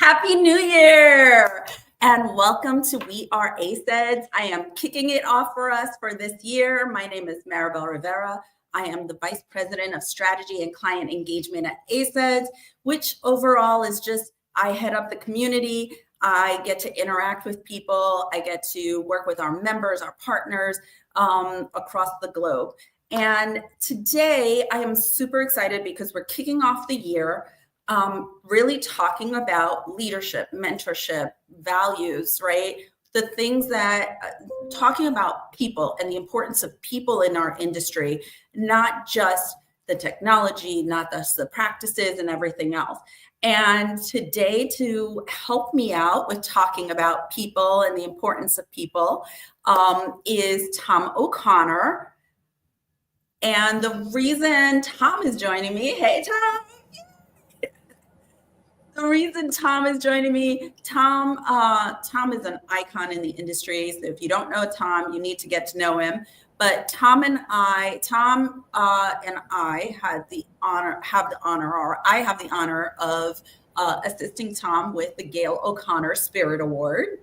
Happy New Year and welcome to We Are ACEDS. I am kicking it off for us for this year. My name is Maribel Rivera. I am the Vice President of Strategy and Client Engagement at ACEDS, which overall is just, I head up the community. I get to interact with people. I get to work with our members, our partners across the globe. And today I am super excited because we're kicking off the year really talking about leadership, mentorship, values, right? The things that, talking about people and the importance of people in our industry, not just the technology, not just the practices and everything else. And today, to help me out with talking about people and the importance of people is Tom O'Connor. And the reason Tom is joining me, hey, Tom. The reason Tom is joining me, Tom is an icon in the industry. So if you don't know Tom, you need to get to know him. But Tom and I have the honor of assisting Tom with the Gayle O'Connor Spirit Award.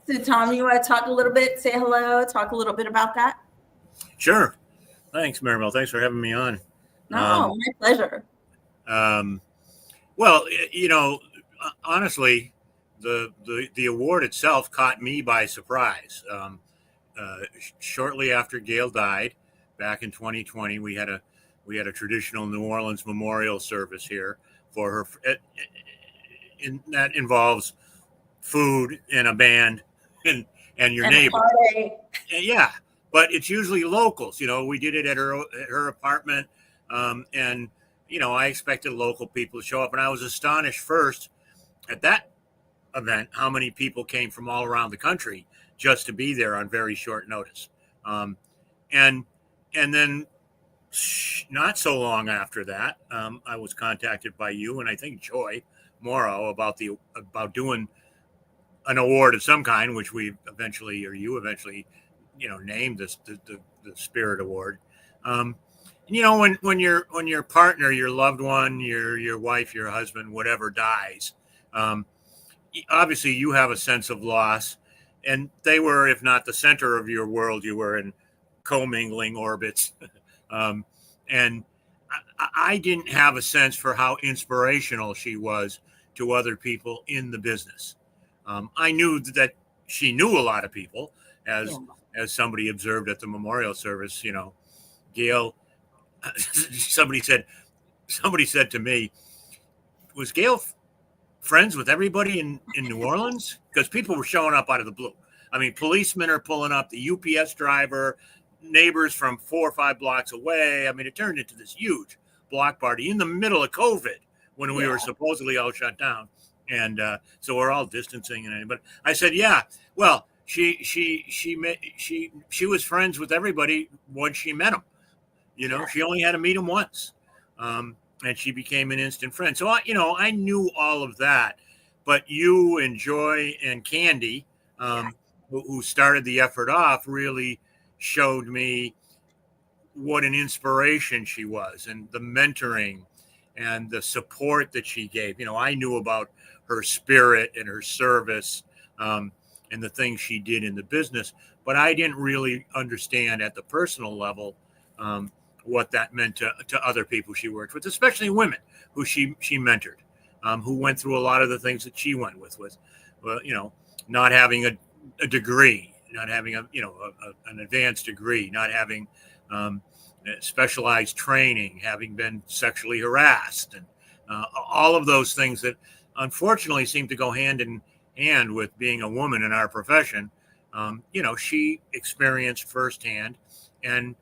So Tom, you want to talk a little bit, say hello, talk a little bit about that? Sure. Thanks, Maribel. Thanks for having me on. No, my pleasure. Well, you know, honestly, the award itself caught me by surprise. Shortly after Gayle died, back in 2020, we had a traditional New Orleans memorial service here for her, and that involves food and a band and your neighbor. Yeah, but it's usually locals. You know, we did it at her apartment, and you know, I expected local people to show up, and I was astonished first at that event how many people came from all around the country just to be there on very short notice. And then not so long after that, I was contacted by you and I think Joy Morrow about doing an award of some kind, which you eventually, you know, named the Spirit Award. You know, when your partner, your loved one, your wife, your husband, whatever dies, obviously you have a sense of loss, and they were, if not the center of your world, you were in commingling orbits, and I didn't have a sense for how inspirational she was to other people in the business. I knew that she knew a lot of people, as somebody observed at the memorial service. You know, Gayle. Somebody said to me, was Gayle friends with everybody in New Orleans? Because people were showing up out of the blue. I mean, policemen are pulling up, the UPS driver, neighbors from 4 or 5 blocks away. I mean, it turned into this huge block party in the middle of COVID when we were supposedly all shut down. And so we're all distancing. But I said, yeah, well, she was friends with everybody once she met them. You know, she only had to meet him once, and she became an instant friend. So, I knew all of that. But you and Joy and Candy, who started the effort off, really showed me what an inspiration she was, and the mentoring and the support that she gave. You know, I knew about her spirit and her service and the things she did in the business, but I didn't really understand at the personal level what that meant to other people she worked with, especially women who she mentored, who went through a lot of the things that she went with, you know, not having a degree, not having an advanced degree, not having specialized training, having been sexually harassed, and all of those things that unfortunately seem to go hand in hand with being a woman in our profession. You know, she experienced firsthand and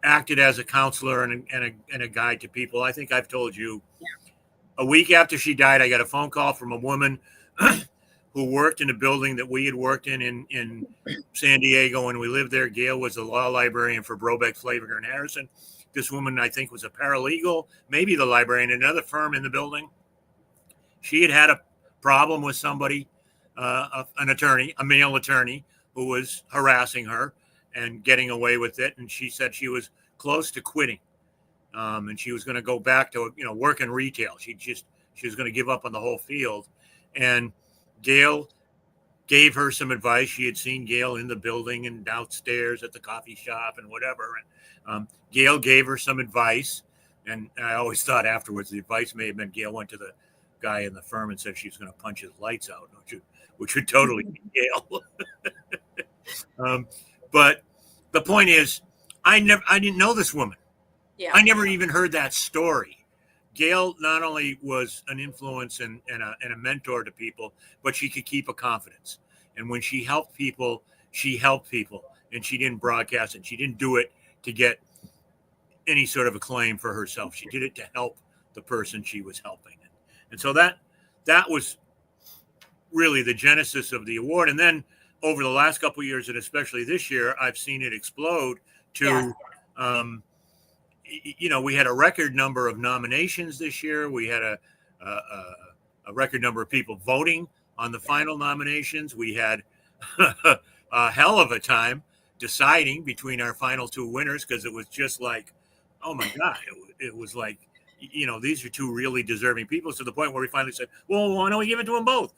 acted as a counselor and a guide to people. I think I've told you, a week after she died, I got a phone call from a woman who worked in a building that we had worked in San Diego when we lived there. Gayle was the law librarian for Brobeck, Flaviger, and Harrison. This woman, I think, was a paralegal, maybe the librarian in another firm in the building. She had a problem with somebody, an attorney, a male attorney, who was harassing her and getting away with it. And she said she was close to quitting. And she was going to go back to, work in retail. She just she was going to give up on the whole field. And Gayle gave her some advice. She had seen Gayle in the building and downstairs at the coffee shop and whatever. And Gayle gave her some advice. And I always thought afterwards the advice may have been Gayle went to the guy in the firm and said she was going to punch his lights out, which would totally be Gayle. But the point is, I didn't know this woman. Yeah. I never even heard that story. Gayle not only was an influence and a mentor to people, but she could keep a confidence. And when she helped people, and she didn't broadcast it. She didn't do it to get any sort of acclaim for herself. She did it to help the person she was helping. And so that was really the genesis of the award. And then over the last couple of years, and especially this year, I've seen it explode to, we had a record number of nominations this year. We had a record number of people voting on the final nominations. We had a hell of a time deciding between our final two winners, because it was just like, oh my God, it was like, these are two really deserving people, to the point where we finally said, well, why don't we give it to them both?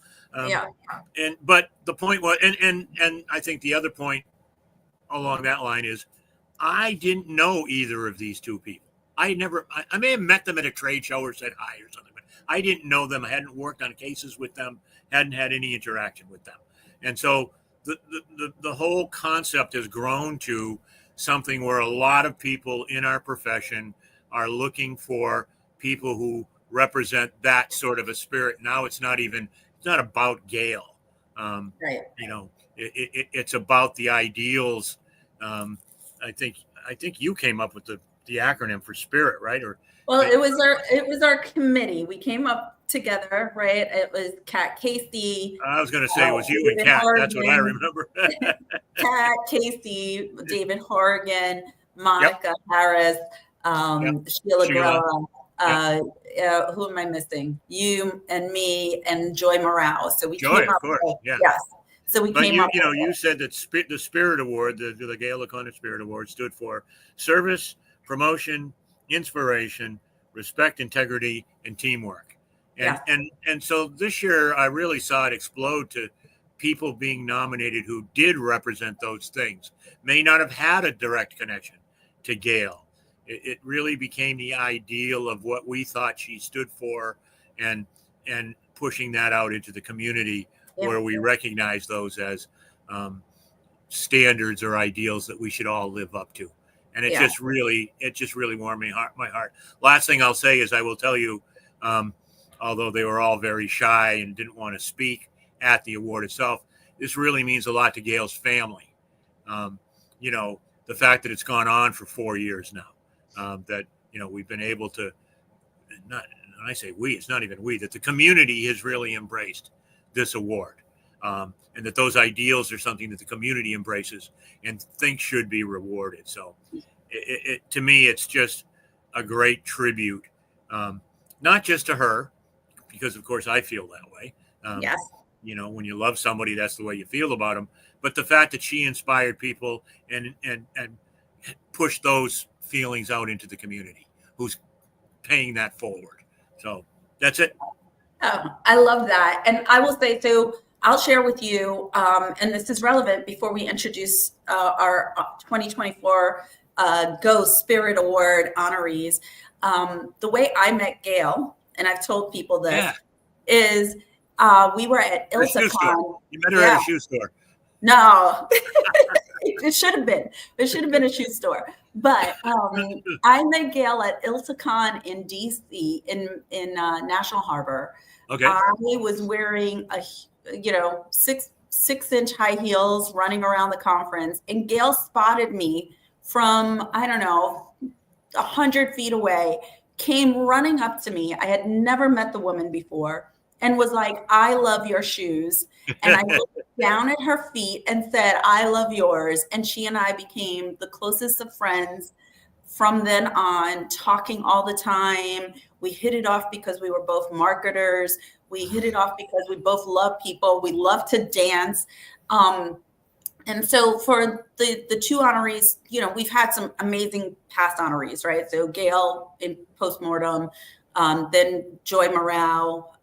But the point was, and I think the other point along that line is, I didn't know either of these two people. I may have met them at a trade show or said hi or something, but I didn't know them. I hadn't worked on cases with them, hadn't had any interaction with them. And so the whole concept has grown to something where a lot of people in our profession are looking for people who represent that sort of a spirit. Now it's not about Gayle. Right. It's about the ideals. I think you came up with the acronym for Spirit, right? It was our committee. We came up together, right? It was Kat Casey. I was going to say it was you and Kat. That's what I remember. Kat Casey, David Horgan, Monica Harris, Sheila Grella. Who am I missing? You and me and Joy Morale. So we came up with, yes. So we came up. You said that the Spirit Award, the Gayle O'Connor Spirit Award, stood for service, promotion, inspiration, respect, integrity, and teamwork. And so this year, I really saw it explode to people being nominated who did represent those things. May not have had a direct connection to Gayle. It really became the ideal of what we thought she stood for, and pushing that out into the community, where we recognize those as standards or ideals that we should all live up to. And it just really warmed my heart. Last thing I'll say is, I will tell you, although they were all very shy and didn't want to speak at the award itself, this really means a lot to Gayle's family. The fact that it's gone on for 4 years now, that we've been able to, when I say we, it's not even we, that the community has really embraced this award, and that those ideals are something that the community embraces and thinks should be rewarded. So to me, it's just a great tribute, not just to her, because of course I feel that way. Yes. When you love somebody, that's the way you feel about them. But the fact that she inspired people and pushed those feelings out into the community, who's paying that forward. So that's it. Oh, I love that. And I will say, so I'll share with you, and this is relevant before we introduce our 2024 Go Spirit Award honorees. The way I met Gayle, and I've told people this, is we were at ILTACon. You met her at a shoe store. No, it should have been. There should have been a shoe store. But I met Gayle at ILTACon in DC in National Harbor. Okay. I was wearing a 6-inch high heels, running around the conference, and Gayle spotted me from 100 feet away. Came running up to me. I had never met the woman before, and was like, "I love your shoes." And I looked down at her feet and said, "I love yours." And she and I became the closest of friends from then on, talking all the time. We hit it off because we were both marketers. We hit it off because we both love people. We love to dance. And so for the two honorees, we've had some amazing past honorees, right? So Gayle in postmortem, Then Joy Morale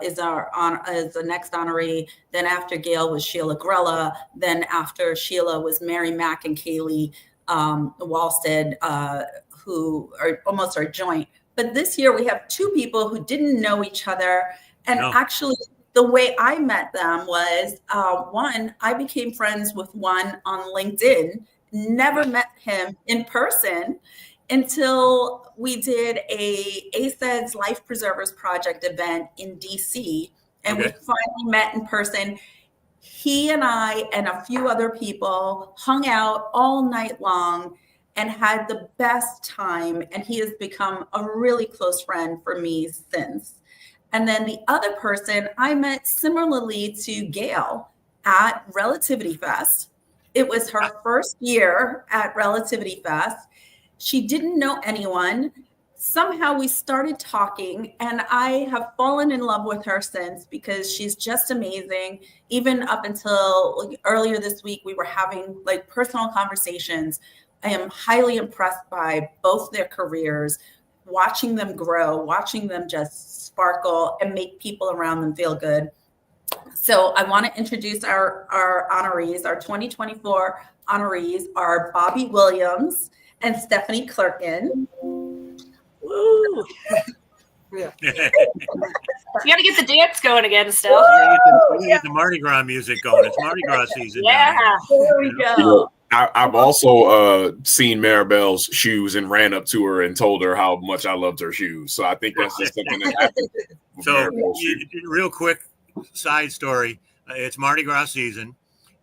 is the next honoree. Then after Gayle was Sheila Grella. Then after Sheila was Mary Mack and Kaylee Walstead, who are almost our joint. But this year we have two people who didn't know each other. And actually, the way I met them was one, I became friends with one on LinkedIn, never met him in person until we did a ACEDS Life Preservers Project event in DC. And we finally met in person. He and I and a few other people hung out all night long and had the best time. And he has become a really close friend for me since. And then the other person I met similarly to Gayle at Relativity Fest. It was her first year at Relativity Fest. She didn't know anyone. Somehow we started talking, and I have fallen in love with her since because she's just amazing. Even up until earlier this week, we were having like personal conversations. I am highly impressed by both their careers, watching them grow, watching them just sparkle and make people around them feel good. So I want to introduce our honorees. Our 2024 honorees are Bobby Williams and Stephanie Clerkin. Woo! Yeah. You got to get the dance going again, Steph. We get the Mardi Gras music going. It's Mardi Gras season. Yeah, there we go. You know, I've also seen Maribel's shoes and ran up to her and told her how much I loved her shoes. So I think that's just something that happened. So, real quick side story. It's Mardi Gras season,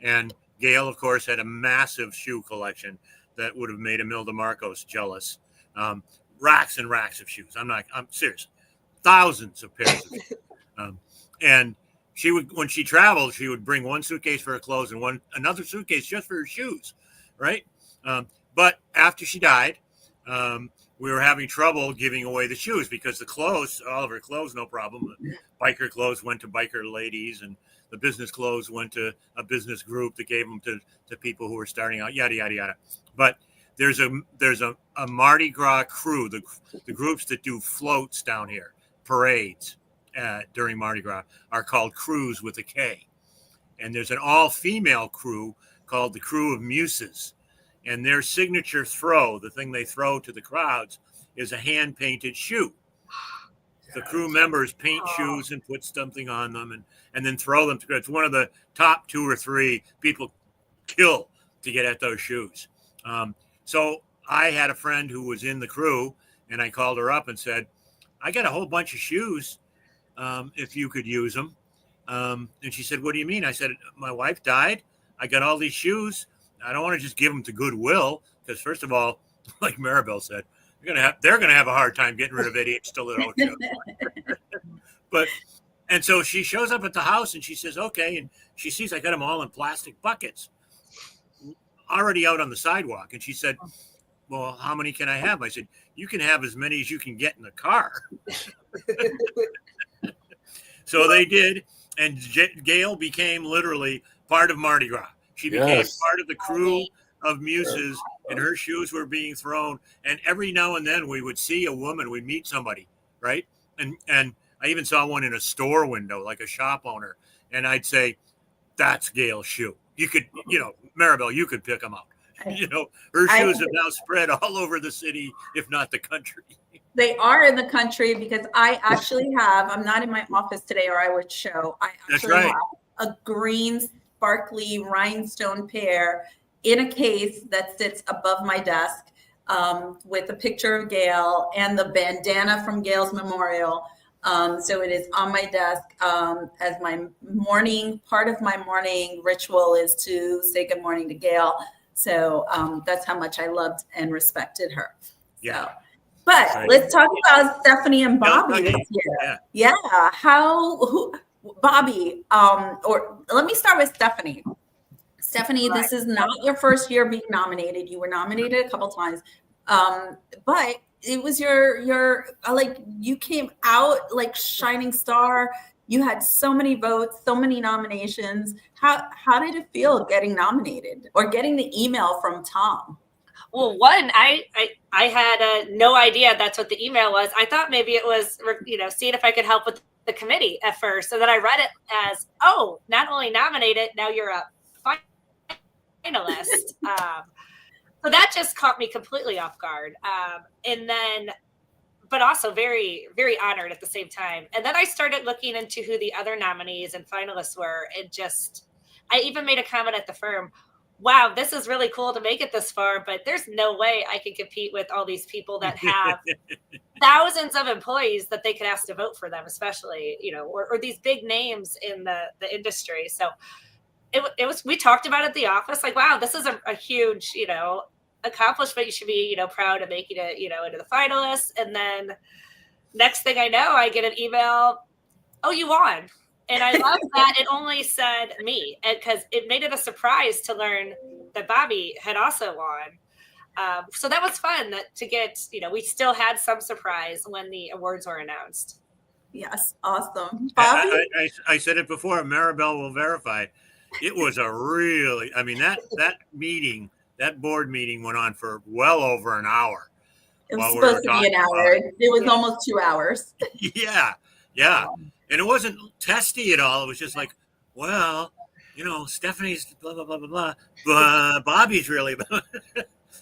and Gayle, of course, had a massive shoe collection that would have made Imelda Marcos jealous. Racks and racks of shoes. I'm serious. Thousands of pairs of shoes. And she would, when she traveled, she would bring one suitcase for her clothes and another suitcase just for her shoes, right? But after she died, we were having trouble giving away the shoes because the clothes, all of her clothes, no problem. The biker clothes went to biker ladies, and the business clothes went to a business group that gave them to people who were starting out, yada, yada, yada. But there's a Mardi Gras crew, the groups that do floats down here, parades during Mardi Gras are called crews with a K. And there's an all-female crew called the Crew of Muses. And their signature throw, the thing they throw to the crowds, is a hand-painted shoe. The crew members paint shoes and put something on them and then throw them. It's one of the top 2 or 3 people kill to get at those shoes. So I had a friend who was in the crew, and I called her up and said, I got a whole bunch of shoes if you could use them. And she said, what do you mean? I said, my wife died. I got all these shoes. I don't want to just give them to Goodwill because, first of all, like Maribel said, they're gonna have a hard time getting rid of idiot stiletto shoes. And so she shows up at the house and she says, okay, and she sees I got them all in plastic buckets already out on the sidewalk. And she said, well, how many can I have? I said, you can have as many as you can get in the car. So they did. And Gayle became literally part of Mardi Gras. She became part of the crew of muses, and her shoes were being thrown. And every now and then we would see a woman, we'd meet somebody, right? And I even saw one in a store window, like a shop owner. And I'd say, that's Gayle's shoe. You could, Maribel, you could pick them out. Her shoes have now spread all over the city, if not the country. They are in the country because I actually I'm not in my office today or I would show. I actually have a green sparkly rhinestone pair in a case that sits above my desk with a picture of Gayle and the bandana from Gayle's memorial. So it is on my desk as my part of my morning ritual is to say good morning to Gayle. So that's how much I loved and respected her. Yeah. So, but let's talk about Stephanie and Bobby this year. Yeah. Bobby, or let me start with Stephanie. Stephanie, this is not your first year being nominated. You were nominated a couple times. But it was your you came out like shining star. You had so many votes, so many nominations. How did it feel getting nominated or getting the email from Tom? Well, one, I had no idea that's what the email was. I thought maybe it was, seeing if I could help with the committee at first. And then I read it as, oh, not only nominated, now you're a finalist. So that just caught me completely off guard. But also very, very honored at the same time. And then I started looking into who the other nominees and finalists were. I even made a comment at the firm, wow, this is really cool to make it this far, but there's no way I can compete with all these people that have thousands of employees that they could ask to vote for them, especially, or these big names in the industry. So it was, we talked about it at the office, like, wow, this is a huge, accomplishment. You should be, proud of making it, into the finalists. And then next thing I know, I get an email, oh, you won. And I love that it only said me, because it made it a surprise to learn that Bobby had also won. So that was fun to get, we still had some surprise when the awards were announced. Yes. Awesome. Bobby? I said it before, Maribel will verify. It was that board meeting went on for well over an hour. It was supposed to be an hour. It was almost 2 hours. Yeah. And it wasn't testy at all. It was just like, well, Stephanie's blah, blah, blah, blah, blah. But Bobby's really.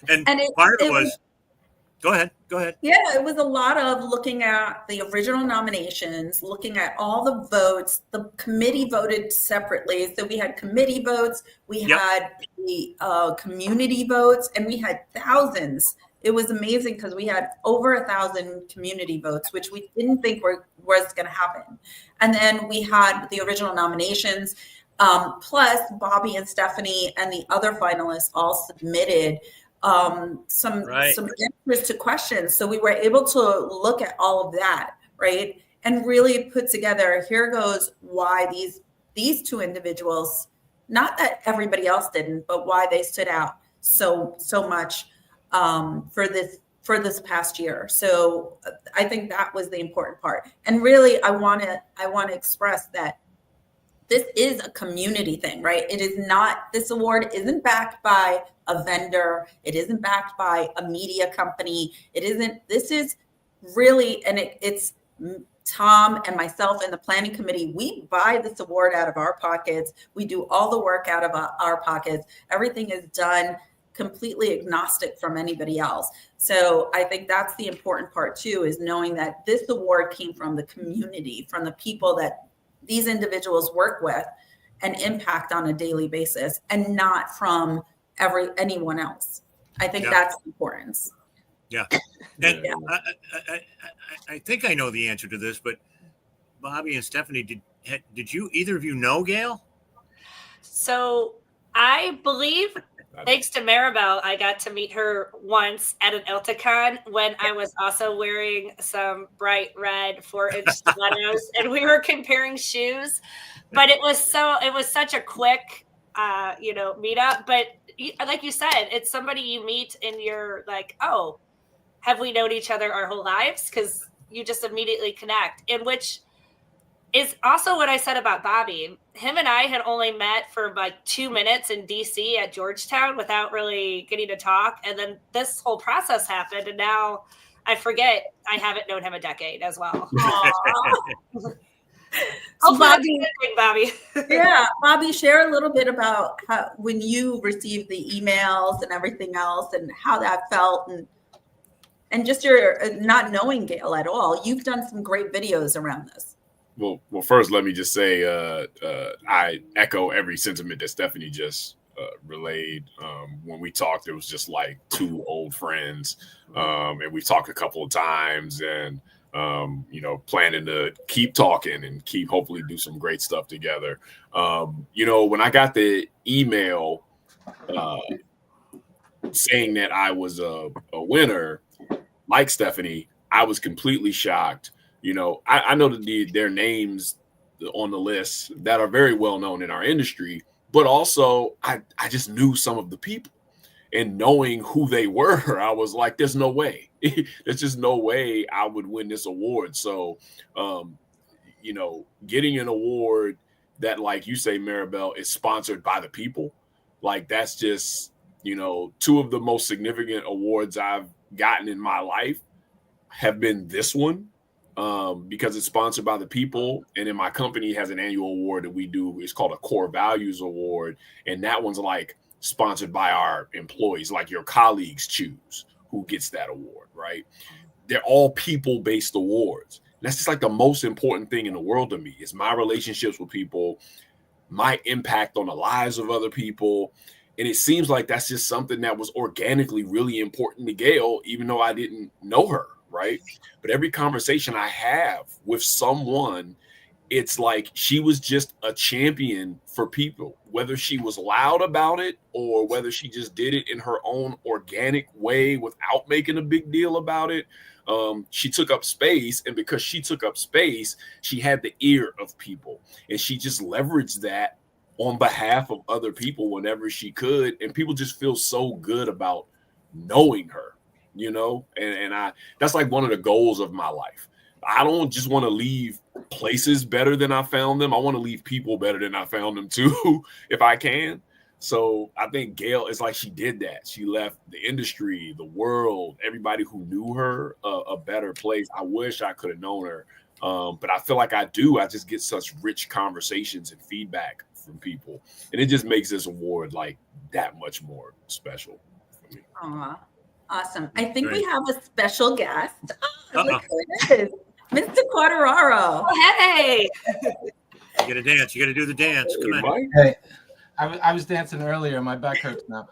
and part of it was, go ahead. Yeah, it was a lot of looking at the original nominations, looking at all the votes. The committee voted separately. So we had committee votes, we had the community votes, and we had thousands. It was amazing because we had over 1,000 community votes, which we didn't think was going to happen. And then we had the original nominations, plus Bobby and Stephanie and the other finalists all submitted some answers to questions. So we were able to look at all of that, right? And really put together, here goes why these two individuals, not that everybody else didn't, but why they stood out so much for this past year. So I think that was the important part. And really, I want to express that this is a community thing, right? It is not, this award isn't backed by a vendor. It isn't backed by a media company. This is really, and it's Tom and myself and the planning committee. We buy this award out of our pockets. We do all the work out of our pockets. Everything is done completely agnostic from anybody else. So I think that's the important part too, is knowing that this award came from the community, from the people that these individuals work with and impact on a daily basis, and not from anyone else. I think that's the importance. Yeah. And I think I know the answer to this, but Bobby and Stephanie, did you, either of you know Gayle? So I believe, thanks to Maribel, I got to meet her once at an IltaCon when I was also wearing some bright red 4-inch stilettos, and we were comparing shoes. But it was such a quick, meetup. But like you said, it's somebody you meet and you're like, oh, have we known each other our whole lives? Because you just immediately connect. And which is also what I said about Bobby. Him and I had only met for like 2 minutes in DC at Georgetown without really getting to talk. And then this whole process happened. And now I forget I haven't known him a decade as well. So Bobby, Bobby. Bobby, share a little bit about how, when you received the emails and everything else, and how that felt, and just your not knowing Gayle at all. You've done some great videos around this. Well, first, let me just say I echo every sentiment that Stephanie just relayed. When we talked, it was just like two old friends, and we've talked a couple of times, and planning to keep talking and keep hopefully do some great stuff together. When I got the email saying that I was a winner, like Stephanie, I was completely shocked. I know that their names on the list that are very well known in our industry, but also I just knew some of the people, and knowing who they were, I was like, there's no way. There's just no way I would win this award. So, getting an award that, like you say, Maribel, is sponsored by the people, like that's just, two of the most significant awards I've gotten in my life have been this one, because it's sponsored by the people, and then my company has an annual award that we do. It's called a Core Values Award, and that one's like sponsored by our employees, like your colleagues choose who gets that award, right? They're all people-based awards. And that's just like the most important thing in the world to me is my relationships with people, my impact on the lives of other people. And it seems like that's just something that was organically really important to Gayle, even though I didn't know her, right? But every conversation I have with someone, it's like she was just a champion for people, whether she was loud about it or whether she just did it in her own organic way without making a big deal about it. She took up space, and because she took up space, she had the ear of people, and she just leveraged that on behalf of other people whenever she could. And people just feel so good about knowing her, and that's like one of the goals of my life. I don't just want to leave places better than I found them. I want to leave people better than I found them too, if I can. So I think Gayle, it's like she did that. She left the industry, the world, everybody who knew her a better place. I wish I could have known her. But I feel like I do. I just get such rich conversations and feedback from people. And it just makes this award like that much more special for me. Aw, awesome. I think Great. we have a special guest. Oh, Uh-oh. look who it is. Mr. Quattararo. Oh, hey. You got to dance. You got to do the dance. Come on. Mike? Hey, I was dancing earlier. My back hurts now.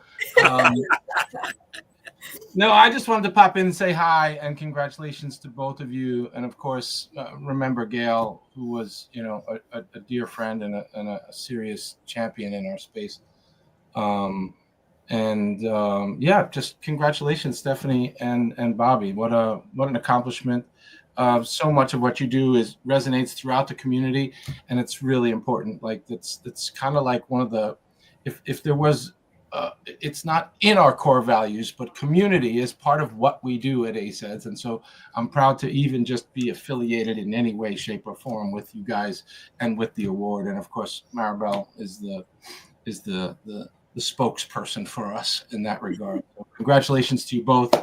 No, I just wanted to pop in and say hi and congratulations to both of you. And of course, remember Gayle, who was, a dear friend and a serious champion in our space. Just congratulations, Stephanie and Bobby. What an accomplishment. So much of what you do resonates throughout the community, and it's really important. Like it's kind of like one of the, if there was, it's not in our core values, but community is part of what we do at ACEDS. And so I'm proud to even just be affiliated in any way, shape, or form with you guys and with the award. And of course, Maribel is the spokesperson for us in that regard. So congratulations to you both.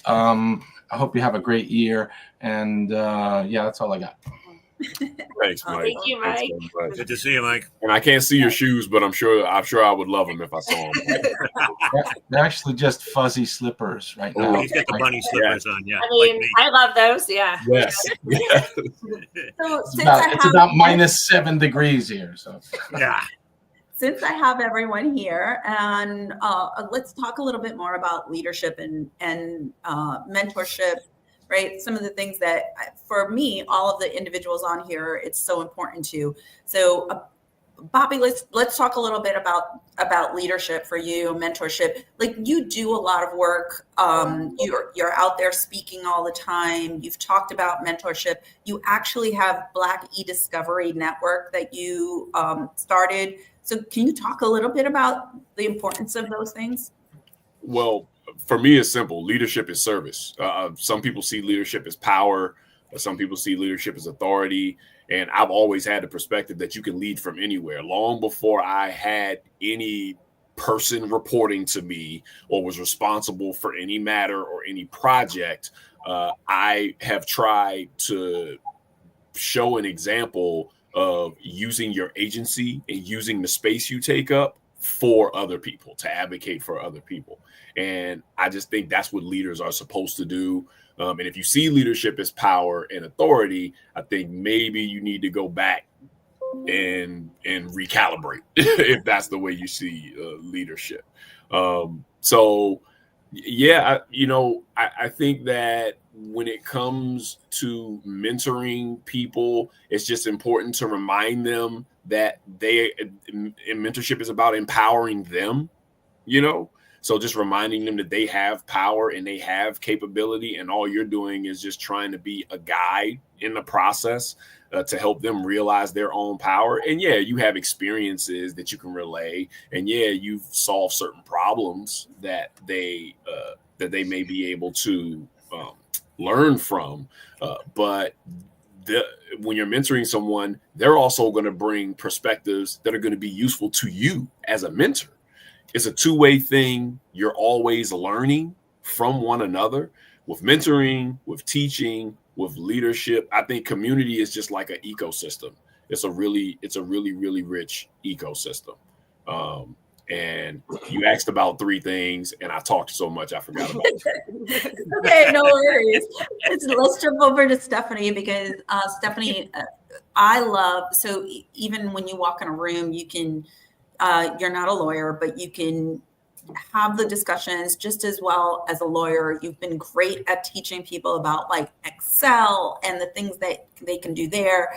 I hope you have a great year. And that's all I got. Thanks, Mike. Thank you, Mike. Thanks so much. Good to see you, Mike. And I can't see your shoes, but I'm sure I would love them if I saw them. They're actually just fuzzy slippers right now. He's got the bunny slippers on. Yeah. I like mean, me. I love those. Yeah. Yes. Yes. So It's about minus 7 degrees here. So Yeah. since I have everyone here, and let's talk a little bit more about leadership and mentorship, right? Some of the things that, for me, all of the individuals on here, it's so important to. So, Bobby, let's talk a little bit about leadership for you, mentorship. Like, you do a lot of work. You're out there speaking all the time. You've talked about mentorship. You actually have Black E-Discovery Network that you started. So can you talk a little bit about the importance of those things? Well, for me, it's simple. Leadership is service. Some people see leadership as power. Some people see leadership as authority. And I've always had the perspective that you can lead from anywhere. Long before I had any person reporting to me or was responsible for any matter or any project, I have tried to show an example of using your agency and using the space you take up for other people, to advocate for other people. And I just think that's what leaders are supposed to do. And if you see leadership as power and authority, I think maybe you need to go back and recalibrate if that's the way you see leadership. I think that when it comes to mentoring people, it's just important to remind them that mentorship is about empowering them, So just reminding them that they have power and they have capability, and all you're doing is just trying to be a guide in the process to help them realize their own power. And yeah, you have experiences that you can relay, and yeah, you've solved certain problems that they may be able to learn from. But when you're mentoring someone, they're also going to bring perspectives that are going to be useful to you as a mentor. it's a two-way thing. You're always learning from one another with mentoring, with teaching, with leadership. I think community is just like an ecosystem. It's a really rich ecosystem. And you asked about three things, and I talked so much I forgot about it. Okay, no worries. Let's jump over to Stephanie, because Stephanie, I love, so even when you walk in a room, you can, you're not a lawyer, but you can have the discussions just as well as a lawyer. You've been great at teaching people about like Excel and the things that they can do there.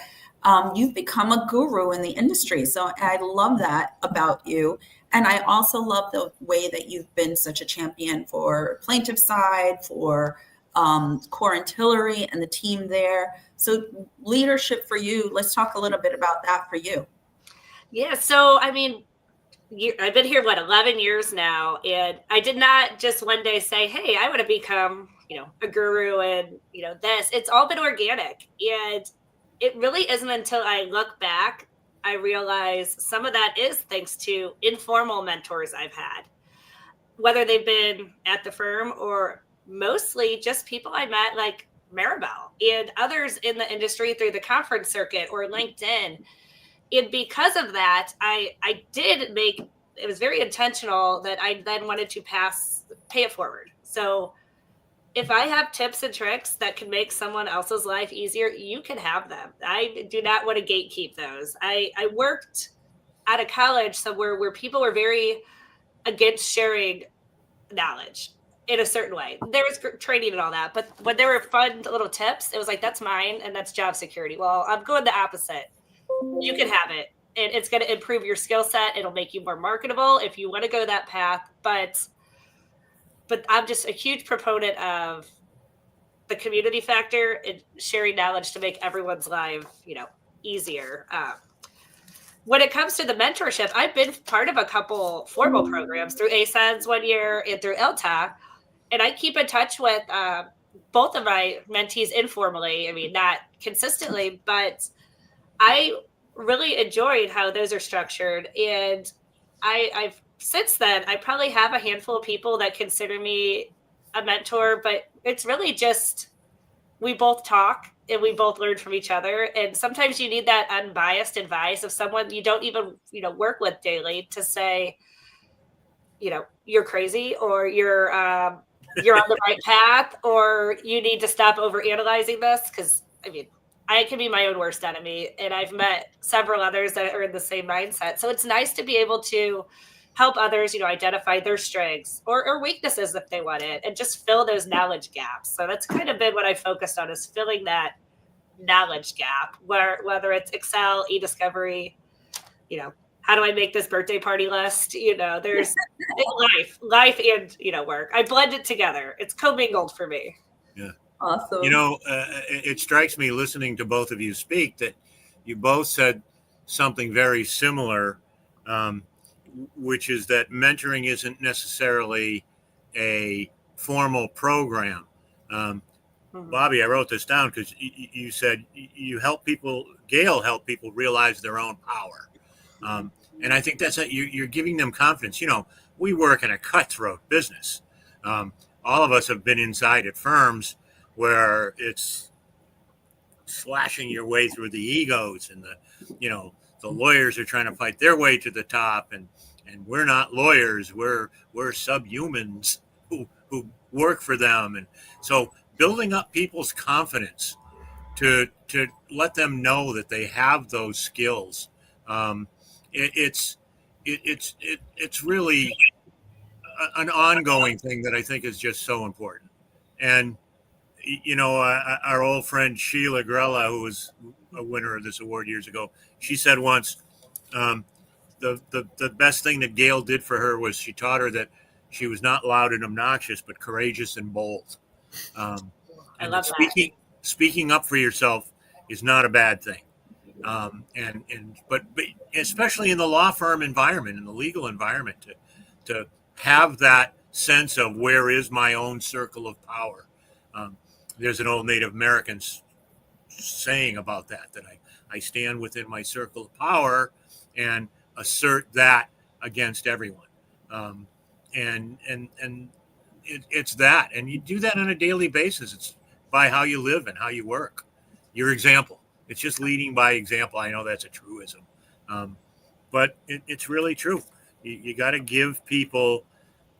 You've become a guru in the industry. So I love that about you. And I also love the way that you've been such a champion for plaintiff side, for Core and Tillery and the team there. So leadership for you, let's talk a little bit about that for you. Yeah, so I mean, I've been here, 11 years now, and I did not just one day say, hey, I want to become, a guru and, this. It's all been organic. And it really isn't until I look back, I realize some of that is thanks to informal mentors I've had, whether they've been at the firm or mostly just people I met like Maribel and others in the industry through the conference circuit or LinkedIn. And because of that, I did make, it was very intentional that I then wanted to pay it forward. So if I have tips and tricks that can make someone else's life easier, you can have them. I do not want to gatekeep those. I worked at a college somewhere where people were very against sharing knowledge in a certain way. There was training and all that, but when there were fun little tips, it was like, that's mine and that's job security. Well, I'm going the opposite. You can have it. And it's going to improve your skill set. It'll make you more marketable if you want to go that path. But I'm just a huge proponent of the community factor and sharing knowledge to make everyone's life, easier. When it comes to the mentorship, I've been part of a couple formal programs through ACEDS one year and through ELTA. And I keep in touch with both of my mentees informally. I mean, not consistently, but I really enjoyed how those are structured. And I've since then, I probably have a handful of people that consider me a mentor, but it's really just, we both talk and we both learn from each other. And sometimes you need that unbiased advice of someone you don't even, work with daily to say, you're crazy, or you're on the right path, or you need to stop over analyzing this. Cause I can be my own worst enemy, and I've met several others that are in the same mindset. So it's nice to be able to help others, identify their strengths or weaknesses if they want it, and just fill those knowledge gaps. So that's kind of been what I focused on, is filling that knowledge gap, whether it's Excel, e-discovery, how do I make this birthday party list? There's life and, work. I blend it together. It's commingled for me. Yeah. Awesome. It strikes me listening to both of you speak that you both said something very similar, which is that mentoring isn't necessarily a formal program. Bobby, I wrote this down because you said you help people, Gayle helped people realize their own power. And I think that's you're giving them confidence. We work in a cutthroat business. All of us have been inside at firms where it's slashing your way through the egos, and the lawyers are trying to fight their way to the top, and we're not lawyers, we're subhumans who work for them. And so building up people's confidence to let them know that they have those skills, it's really an ongoing thing that I think is just so important. And our old friend Sheila Grella, who was a winner of this award years ago, she said once, the best thing that Gayle did for her was she taught her that she was not loud and obnoxious, but courageous and bold. I love that. Speaking up for yourself is not a bad thing. But especially in the law firm environment, in the legal environment, to have that sense of where is my own circle of power. There's an old Native American saying about that I stand within my circle of power and assert that against everyone. And it's that, and you do that on a daily basis. It's by how you live and how you work. Your example. It's just leading by example. I know that's a truism, but it's really true. You got to give people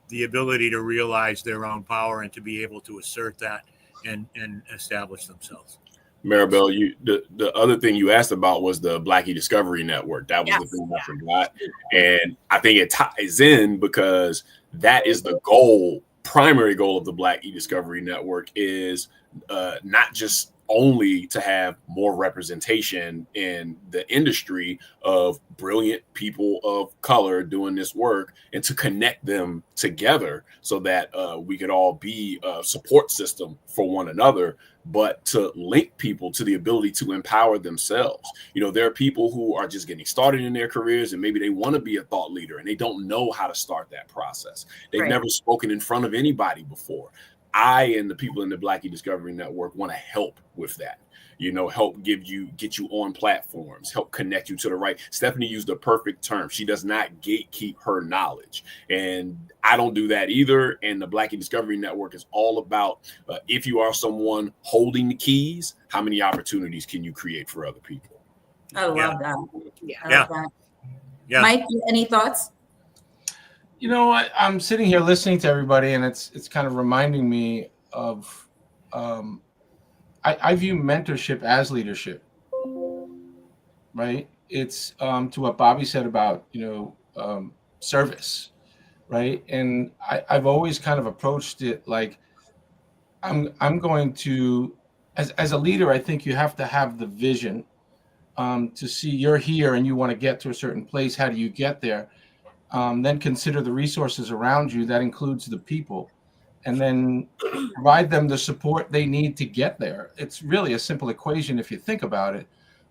the ability to realize their own power and to be able to assert that and establish themselves. Maribel, the other thing you asked about was the Black E-Discovery Network. That was Yes. the thing I forgot. And I think it ties in because that is the goal, primary goal of the Black E-Discovery Network is not just only to have more representation in the industry of brilliant people of color doing this work and to connect them together so that we could all be a support system for one another, but to link people to the ability to empower themselves. You know, there are people who are just getting started in their careers and maybe they want to be a thought leader and they don't know how to start that process. They've never spoken in front of anybody before. I and the people in the Black E-Discovery Network want to help with that. You know, help get you on platforms, help connect you to the right. Stephanie used the perfect term. She does not gatekeep her knowledge. And I don't do that either. And the Black E-Discovery Network is all about if you are someone holding the keys, how many opportunities can you create for other people? I love that. Yeah. I love that. Yeah. Mike, any thoughts? You know, I'm sitting here listening to everybody, and it's kind of reminding me of I view mentorship as leadership, right? It's to what Bobby said about service, right? And I've always kind of approached it like I'm going to as a leader. I think you have to have the vision to see you're here and you want to get to a certain place. How do you get there? Then consider the resources around you. That includes the people, and then provide them the support they need to get there. It's really a simple equation if you think about it.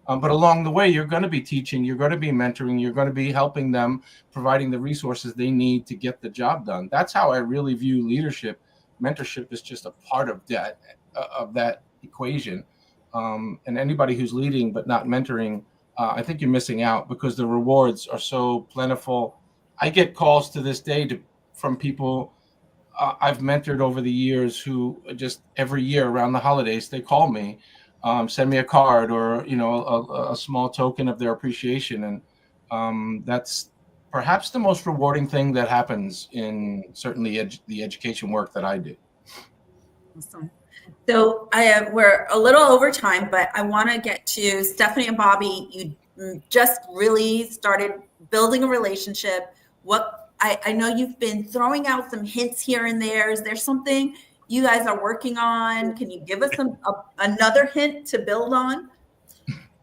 But along the way, you're going to be teaching, you're going to be mentoring, you're going to be helping them, providing the resources they need to get the job done. That's how I really view leadership. Mentorship is just a part of that equation. And anybody who's leading but not mentoring, I think you're missing out because the rewards are so plentiful. I get calls to this day from people I've mentored over the years who just every year around the holidays, they call me, send me a card or, a small token of their appreciation. And that's perhaps the most rewarding thing that happens in certainly the education work that I do. Awesome. So we're a little over time, but I want to get to Stephanie and Bobby. You just really started building a relationship. I know you've been throwing out some hints here and there. Is there something you guys are working on? Can you give us another hint to build on?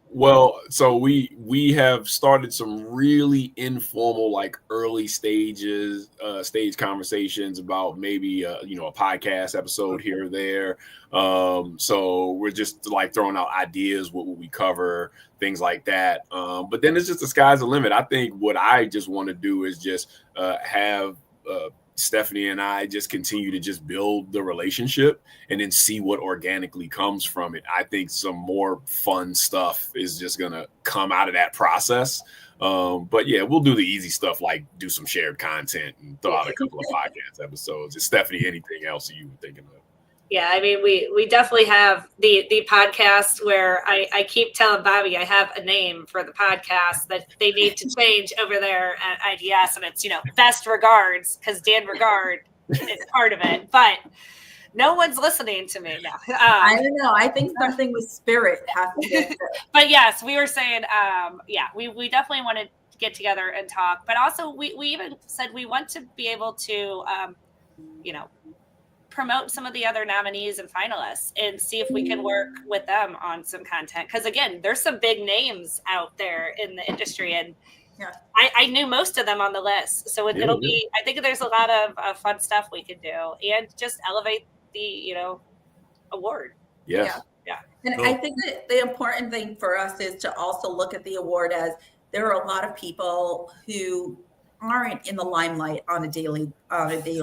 Well, so we have started some really informal, like early stage conversations about maybe a podcast episode here or there. So we're just like throwing out ideas, what will we cover, things like that. But then it's just the sky's the limit. I think what I just want to do is just have Stephanie and I just continue to just build the relationship and then see what organically comes from it. I think some more fun stuff is just going to come out of that process. But yeah, we'll do the easy stuff like do some shared content and throw out a couple of podcast episodes. Is Stephanie, anything else you were thinking of? Yeah, I mean, we definitely have the podcast where I keep telling Bobby I have a name for the podcast that they need to change over there at IDS, and it's best regards because Dan Regard is part of it, but no one's listening to me now. I don't know. I think something with spirit has to get there. But yes, we were saying, we definitely want to get together and talk, but also we even said we want to be able to, promote some of the other nominees and finalists and see if we can work with them on some content. Because again, there's some big names out there in the industry, and I knew most of them on the list. So it'll be, I think there's a lot of fun stuff we could do and just elevate the, award. Yeah. And I think that the important thing for us is to also look at the award as there are a lot of people who aren't in the limelight on a daily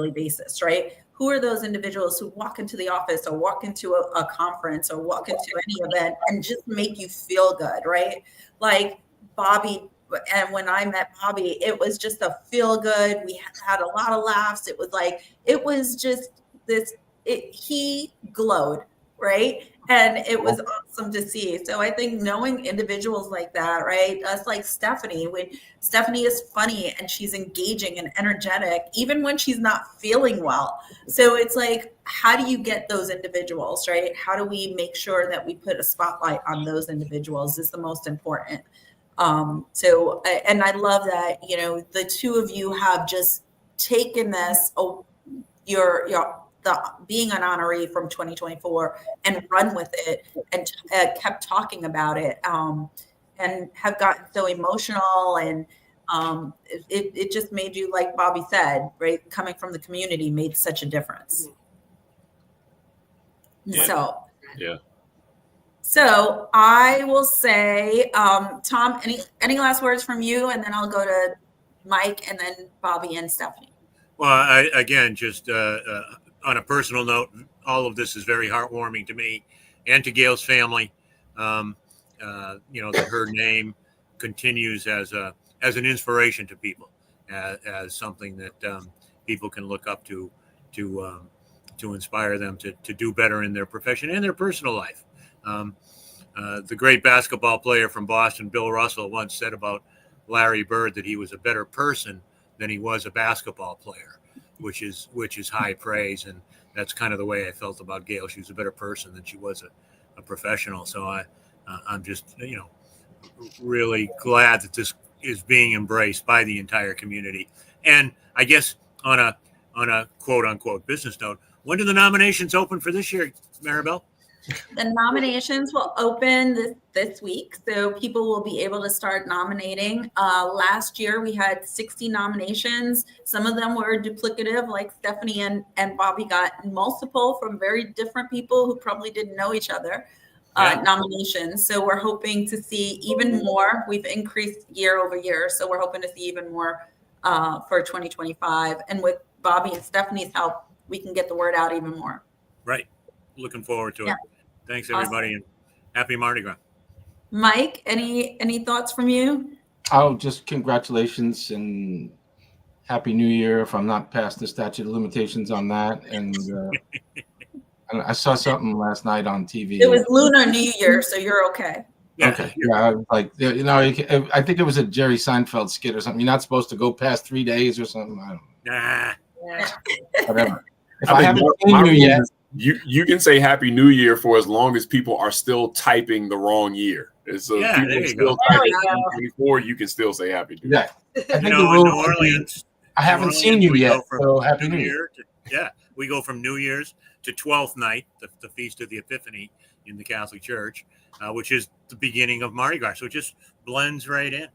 basis, right? Who are those individuals who walk into the office or walk into a conference or walk into any event and just make you feel good, right? Like Bobby and when I met Bobby, it was just a feel good. We had a lot of laughs. It was just this, he glowed, right? And it was awesome to see. So I think knowing individuals like that, right? Us like Stephanie, when Stephanie is funny and she's engaging and energetic, even when she's not feeling well. So it's like, how do you get those individuals, right? How do we make sure that we put a spotlight on those individuals is the most important. And I love that, the two of you have just taken this, the being an honoree from 2024 and run with it and kept talking about it, and have gotten so emotional, and it just made you, like Bobby said, right, coming from the community made such a difference. Yeah. So I will say, Tom, any last words from you, and then I'll go to Mike and then Bobby and Stephanie. Well, again, just on a personal note, all of this is very heartwarming to me and to Gayle's family. That her name continues as an inspiration to people, as something that people can look up to inspire them to do better in their profession and their personal life. The great basketball player from Boston, Bill Russell, once said about Larry Bird that he was a better person than he was a basketball player, which is high praise. And that's kind of the way I felt about Gayle. She was a better person than she was a professional. So I'm just, really glad that this is being embraced by the entire community. And I guess on a quote unquote business note, when do the nominations open for this year, Maribel? The nominations will open this week, so people will be able to start nominating. Last year, we had 60 nominations. Some of them were duplicative, like Stephanie and Bobby got multiple from very different people who probably didn't know each other, nominations. So we're hoping to see even more. We've increased year over year, so we're hoping to see even more for 2025. And with Bobby and Stephanie's help, we can get the word out even more. Right. Looking forward to it. Thanks, everybody, awesome. And happy Mardi Gras. Mike, any thoughts from you? Oh, just congratulations and happy New Year. If I'm not past the statute of limitations on that, and I saw something last night on TV. It was Lunar New Year, so you're okay. Yeah. Okay, yeah, I think it was a Jerry Seinfeld skit or something. You're not supposed to go past 3 days or something. I don't know. Whatever. If I haven't seen you yet. You can say Happy New Year for as long as people are still typing the wrong year. So if people still typing 2024, you can still say Happy New Year. I think the rule New Orleans, I haven't seen you yet, so Happy New Year. We go from New Year's to 12th night, the Feast of the Epiphany in the Catholic Church, which is the beginning of Mardi Gras. So it just blends right in.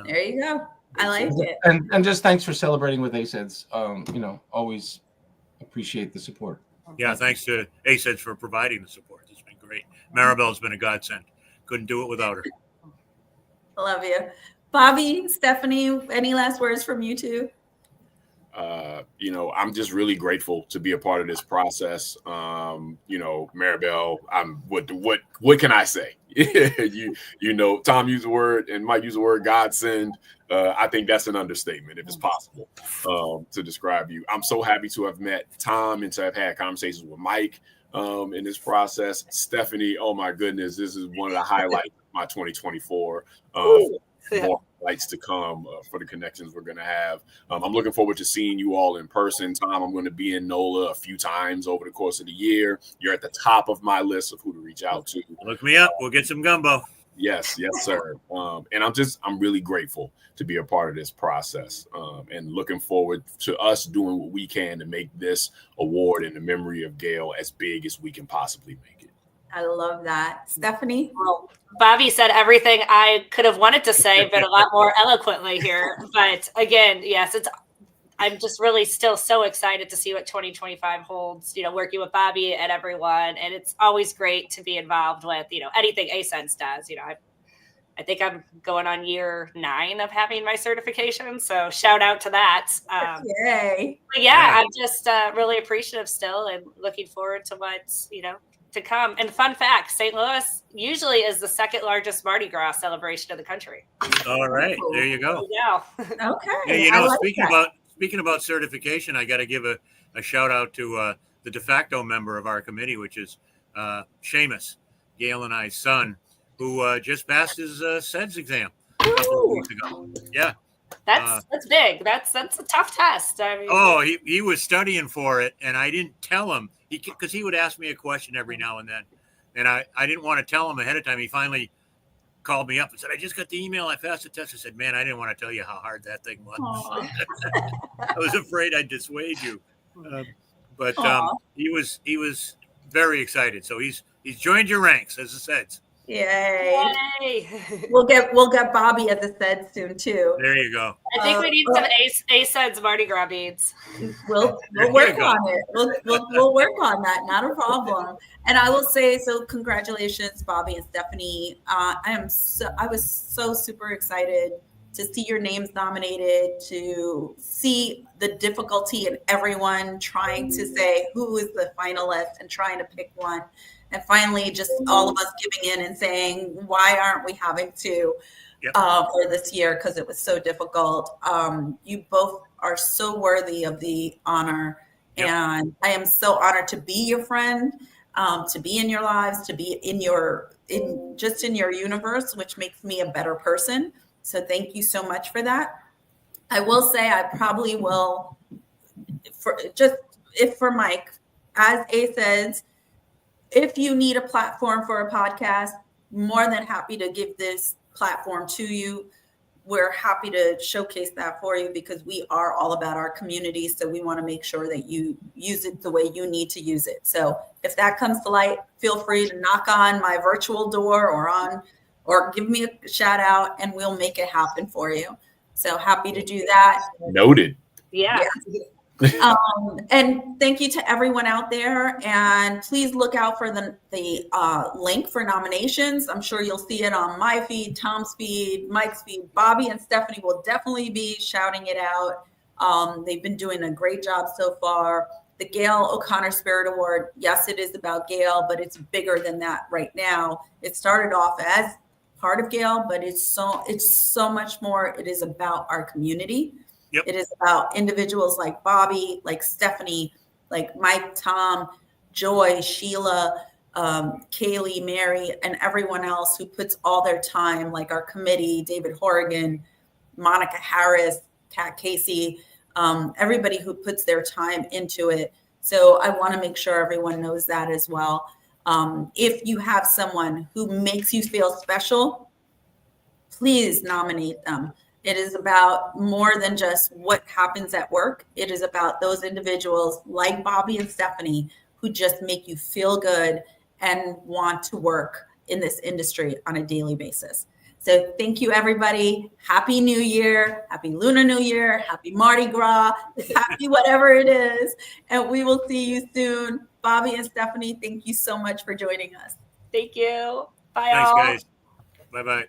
There you go. I like it. And just thanks for celebrating with ACEDS. Always appreciate the support. Yeah, thanks to ACEDS for providing the support. It's been great. Maribel's been a godsend. Couldn't do it without her. I love you. Bobby, Stephanie, any last words from you two? I'm just really grateful to be a part of this process. Maribel, what can I say? Tom used the word and Mike used the word godsend. I think that's an understatement, if it's possible, to describe you. I'm so happy to have met Tom and to have had conversations with Mike in this process. Stephanie, oh my goodness, this is one of the highlights of my 2024. More lights to come for the connections we're going to have. I'm looking forward to seeing you all in person. Tom, I'm going to be in NOLA a few times over the course of the year. You're at the top of my list of who to reach out to. Look me up. We'll get some gumbo. Yes, sir. And I'm really grateful to be a part of this process, and looking forward to us doing what we can to make this award in the memory of Gayle as big as we can possibly make it. I love that. Stephanie? Well, Bobby said everything I could have wanted to say, but a lot more eloquently here. But again, yes, I'm just really still so excited to see what 2025 holds, working with Bobby and everyone. And it's always great to be involved with, anything ACEDS does. I think I'm going on year 9 of having my certification. So shout out to that. Yay. But yeah, I'm just really appreciative still and looking forward to what's, to come. And fun fact, St. Louis usually is the second largest Mardi Gras celebration of the country. All right, there you go. Yeah. Okay. Yeah, you I know, like that. speaking about certification, I got to give a shout out to the de facto member of our committee, which is Seamus, Gayle and I's son, who just passed his ACEDS exam a couple of weeks ago. Yeah. That's big. That's a tough test. I mean, Oh, he was studying for it, and I didn't tell him because he would ask me a question every now and then, and I didn't want to tell him ahead of time. He finally called me up and said, "I just got the email. I passed the test." I said, "Man, I didn't want to tell you how hard that thing was. I was afraid I'd dissuade you." But he was very excited. So he's joined your ranks, as it says. Yay. yay. We'll get Bobby, as I said, soon too. There you go. I think we need some ACEDS Mardi Gras beads. We'll work on it. We'll work on that. Not a problem. And I will say, so congratulations, Bobby and Stephanie. I was so super excited to see your names nominated, to see the difficulty in everyone trying to say who is the finalist and trying to pick one. And finally, just all of us giving in and saying, why aren't we having to for this year? Because it was so difficult. You both are so worthy of the honor. Yep. And I am so honored to be your friend, to be in your lives, to be in your universe, which makes me a better person. So thank you so much for that. I will say I probably will, for Mike, as ACEDS, if you need a platform for a podcast, more than happy to give this platform to you. We're happy to showcase that for you because we are all about our community. So we want to make sure that you use it the way you need to use it. So if that comes to light, feel free to knock on my virtual door or give me a shout out and we'll make it happen for you. So happy to do that. Noted. Yeah. And thank you to everyone out there. And please look out for the link for nominations. I'm sure you'll see it on my feed, Tom's feed, Mike's feed. Bobby and Stephanie will definitely be shouting it out. They've been doing a great job so far. The Gayle O'Connor Spirit Award, yes, it is about Gayle, but it's bigger than that right now. It started off as part of Gayle, but it's so much more. It is about our community. Yep. It is about individuals like Bobby, like Stephanie, like Mike, Tom, Joy, Sheila, Kaylee, Mary, and everyone else who puts all their time, like our committee, David Horrigan, Monica Harris, Kat Casey, everybody who puts their time into it. So I want to make sure everyone knows that as well. If you have someone who makes you feel special, please nominate them. It is about more than just what happens at work. It is about those individuals like Bobby and Stephanie who just make you feel good and want to work in this industry on a daily basis. So thank you, everybody. Happy New Year. Happy Lunar New Year. Happy Mardi Gras. Happy whatever it is. And we will see you soon. Bobby and Stephanie, thank you so much for joining us. Thank you. Bye, Thanks, all. guys. Bye-bye.